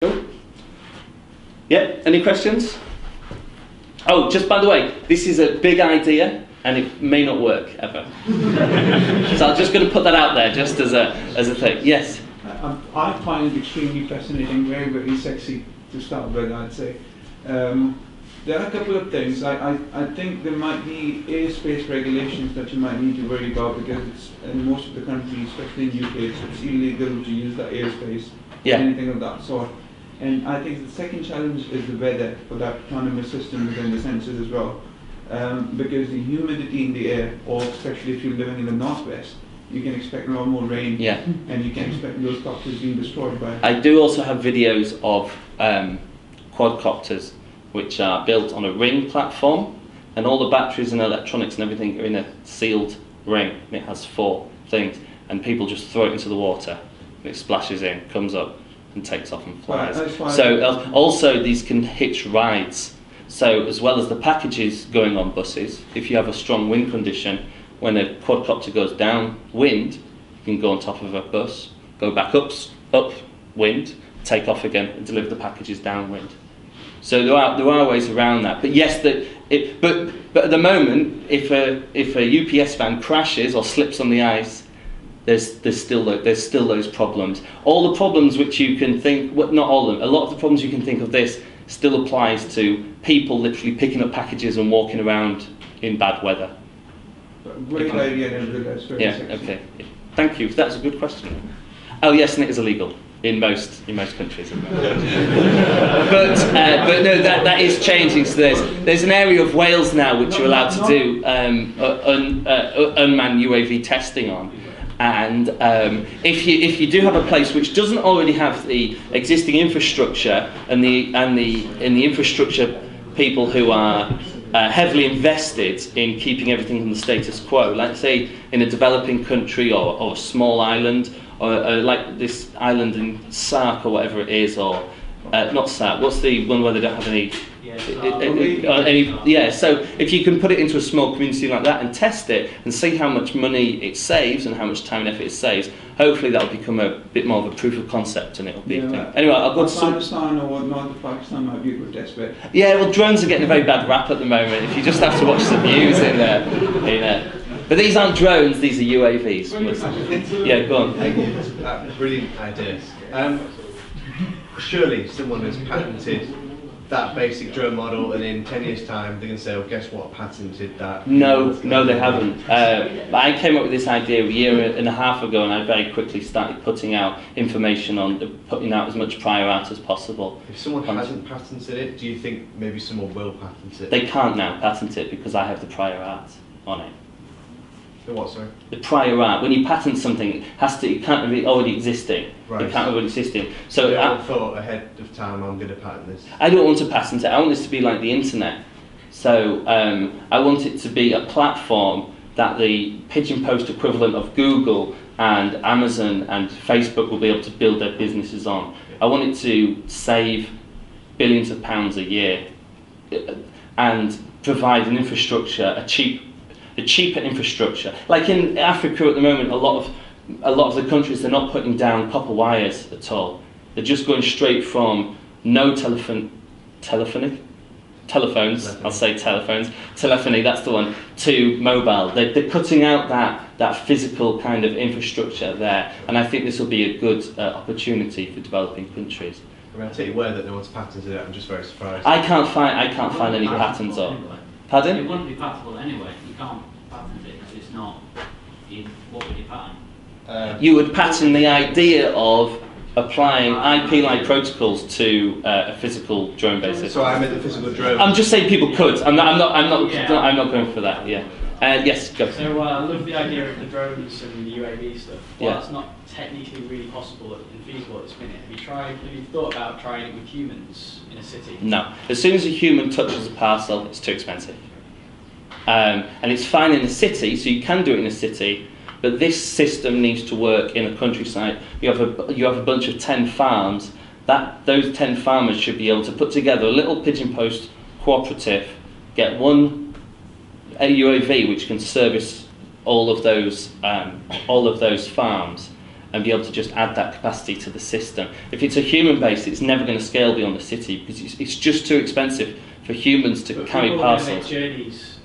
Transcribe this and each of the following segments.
Cool. Yeah, any questions? Oh, just by the way, this is a big idea and it may not work ever. So I'm just going to put that out there just as a thing. Yes? I find it extremely fascinating, very, very sexy to start with, I'd say. There are a couple of things. I think there might be airspace regulations that you might need to worry about, because it's, in most of the countries, especially in UK, it's illegal to use the airspace, anything of that sort. And I think the second challenge is the weather for that autonomous system within the sensors as well. Because the humidity in the air, or especially if you're living in the northwest, you can expect a lot more rain, and you can expect those copters being destroyed by... I do also have videos of quadcopters which are built on a ring platform, and all the batteries and electronics and everything are in a sealed ring, and it has 4 things, and people just throw it into the water, and it splashes in, comes up, and takes off and flies. So also these can hitch rides. So as well as the packages going on buses, if you have a strong wind condition, when a quadcopter goes downwind, you can go on top of a bus, go back upwind, take off again, and deliver the packages downwind. So there are ways around that. But yes, but at the moment, if a UPS van crashes or slips on the ice, there's still those problems. All the problems which you can think, well, not all of them, a lot of the problems you can think of this still applies to people literally picking up packages and walking around in bad weather. Great idea, and that's very sexy. Okay. Thank you. That's a good question. Oh yes, and it is illegal in most countries. But no, that is changing. So there's an area of Wales now which you're allowed to do unmanned UAV testing on. And if you do have a place which doesn't already have the existing infrastructure and the infrastructure people who are heavily invested in keeping everything in the status quo, like say in a developing country or a small island, or like this island in Sark or whatever it is, or not Sark, what's the one where they don't have any... So if you can put it into a small community like that and test it and see how much money it saves and how much time and effort it saves, hopefully that'll become a bit more of a proof of concept, and it'll be a thing. Anyway, I'll go to Afghanistan or North of Pakistan might be a good test bed. Yeah, well, drones are getting a very bad rap at the moment. If you just have to watch the news in there. But these aren't drones, these are UAVs. Yeah, go on. Brilliant idea. Surely someone has patented that basic drone model, and in 10 years' time they're going to say, "Oh, guess what? Patented that." No, they haven't. I came up with this idea a year and a half ago, and I very quickly started putting out information on putting out as much prior art as possible. If someone hasn't patented it, do you think maybe someone will patent it? They can't now patent it because I have the prior art on it. The what, sorry? The prior art. When you patent something, it can't be already existing. Right. It can't be already existing. So I thought ahead of time, I'm going to patent this. I don't want to patent it. I want this to be like the internet. So I want it to be a platform that the Pigeon Post equivalent of Google and Amazon and Facebook will be able to build their businesses on. I want it to save billions of pounds a year and provide an infrastructure, a cheaper infrastructure. Like in Africa at the moment, a lot of the countries, they're not putting down copper wires at all. They're just going straight from no telephony, that's the one, to mobile. They're cutting out that physical kind of infrastructure there, and I think this will be a good opportunity for developing countries. I mean, I take your word that no one's patented it. I'm just very surprised. I can't find any patents on. Pardon? It wouldn't be patentable anyway. You can't patent it because it's not. What would you patent? You would patent the idea of applying IP-like protocols to a physical drone basis. So I meant the physical drone. I'm just saying people could. I'm not going for that. Yeah. Yes, go. So I love the idea of the drones and the UAV stuff. Well, Yeah. it's not technically really possible and feasible at this minute. Have you thought about trying it with humans in a city? No. As soon as a human touches a parcel, it's too expensive. And it's fine in a city, so you can do it in a city, but this system needs to work in a countryside. You have a bunch of 10 farms. Those 10 farmers should be able to put together a little Pigeon Post cooperative, get a UAV which can service all of those farms, and be able to just add that capacity to the system. If it's a human base, it's never going to scale beyond the city because it's just too expensive for humans to carry parcels.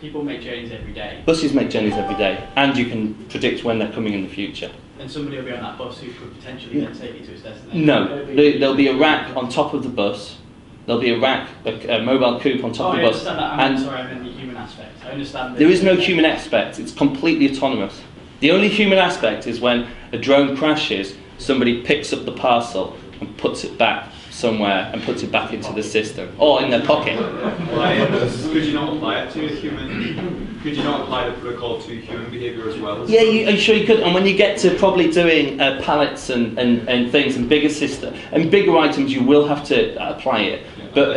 People make journeys every day. Buses make journeys every day, and you can predict when they're coming in the future. And somebody will be on that bus who could potentially then take you to its destination. No, there'll be a rack on top of the bus. There'll be a rack, a mobile coupe on top of the bus. I meant the human aspect. I understand. There is no human aspect. It's completely autonomous. The only human aspect is when a drone crashes, somebody picks up the parcel and puts it back somewhere and puts it back into the system or in their pocket. Could you not apply it to human? Could you not apply the protocol to human behaviour as well? Yeah, I'm sure you could. And when you get to probably doing pallets and things and bigger system and bigger items, you will have to apply it. But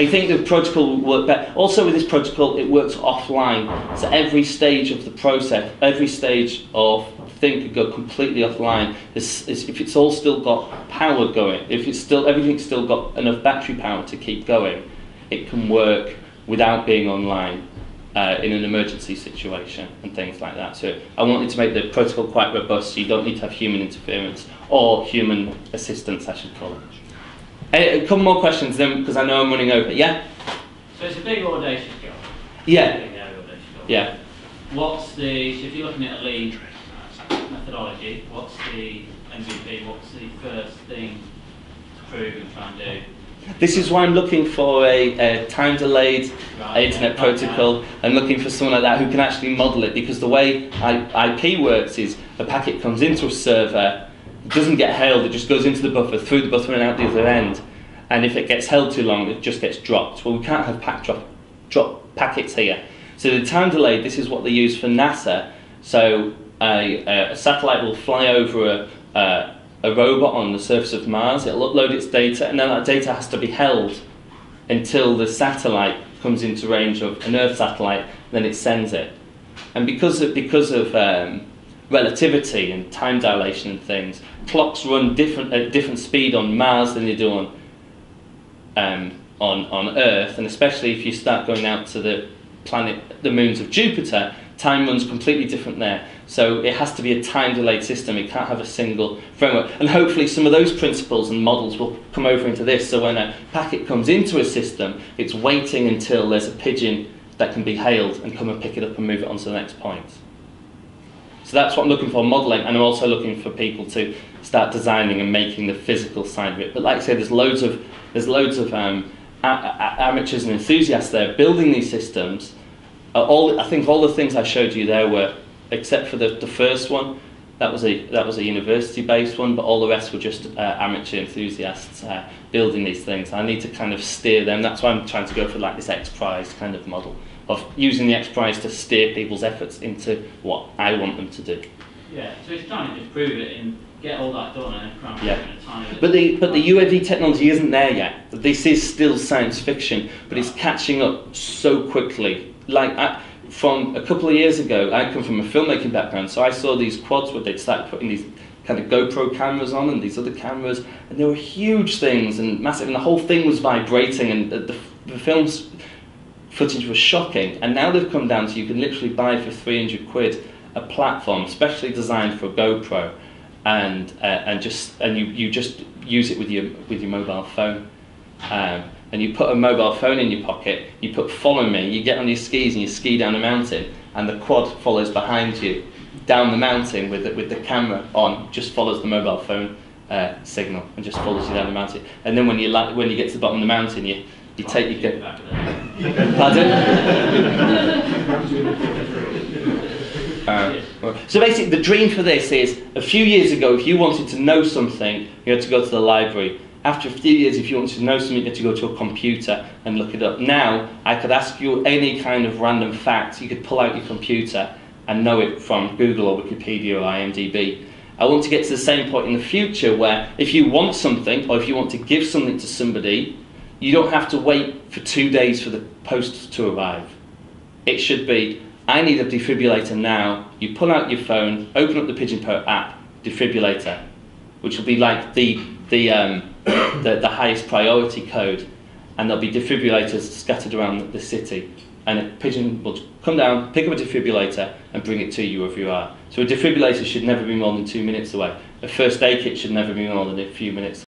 I think the protocol will work better. Also with this protocol, it works offline. So every stage of the process, every stage of thing could go completely offline. If it's all still got power going, if it's still everything's still got enough battery power to keep going, it can work without being online in an emergency situation and things like that. So I wanted to make the protocol quite robust, so you don't need to have human interference or human assistance, I should call it. A couple more questions then, because I know I'm running over. Yeah? So it's a big audacious job. Yeah. Big audacious job. Yeah. What's the, so if you're looking at a lead methodology, what's the MVP, what's the first thing to prove and try and do? This is why I'm looking for a time-delayed internet protocol and looking for someone like that who can actually model it, because the way IP works is a packet comes into a server, it doesn't get held, it just goes into the buffer, through the buffer and out the other end, and if it gets held too long, it just gets dropped. Well, we can't have drop packets here. So the time delay, this is what they use for NASA. So a satellite will fly over a robot on the surface of Mars, it'll upload its data, and then that data has to be held until the satellite comes into range of an Earth satellite, then it sends it. And because of relativity and time dilation and things, clocks run at different speed on Mars than they do on Earth, and especially if you start going out to the moons of Jupiter, time runs completely different there. So it has to be a time-delayed system. It can't have a single framework. And hopefully some of those principles and models will come over into this. So when a packet comes into a system, it's waiting until there's a pigeon that can be hailed and come and pick it up and move it on to the next point. So that's what I'm looking for, modelling, and I'm also looking for people to start designing and making the physical side of it. But like I say, there's loads of amateurs and enthusiasts there building these systems. I think all the things I showed you there were, except for the first one, that was a university-based one, but all the rest were just amateur enthusiasts building these things. I need to kind of steer them. That's why I'm trying to go for like this X Prize kind of model of using the X Prize to steer people's efforts into what I want them to do. Yeah, so it's trying to just prove it and get all that done and cram it in a tiny bit. But the UAV technology isn't there yet. This is still science fiction, but it's catching up so quickly. From a couple of years ago, I come from a filmmaking background, so I saw these quads where they'd started putting these kind of GoPro cameras on and these other cameras, and they were huge things and massive, and the whole thing was vibrating, and the film's footage was shocking. And now they've come down to you can literally buy for 300 quid a platform specially designed for a GoPro, and you just use it with your mobile phone. And you put a mobile phone in your pocket, you put follow me, you get on your skis and you ski down a mountain, and the quad follows behind you down the mountain with the camera on, just follows the mobile phone signal and just follows you down the mountain. And then when you get to the bottom of the mountain, you take your pardon? So basically the dream for this is, a few years ago, if you wanted to know something, you had to go to the library. After a few years, if you wanted to know something, you had to go to a computer and look it up. Now, I could ask you any kind of random fact. You could pull out your computer and know it from Google or Wikipedia or IMDb. I want to get to the same point in the future where if you want something, or if you want to give something to somebody, you don't have to wait for 2 days for the post to arrive. It should be, I need a defibrillator now. You pull out your phone, open up the Pigeon Post app, defibrillator, which will be like the highest priority code, and there'll be defibrillators scattered around the city, and a pigeon will come down, pick up a defibrillator and bring it to you wherever you are. So a defibrillator should never be more than 2 minutes away. a first aid kit should never be more than a few minutes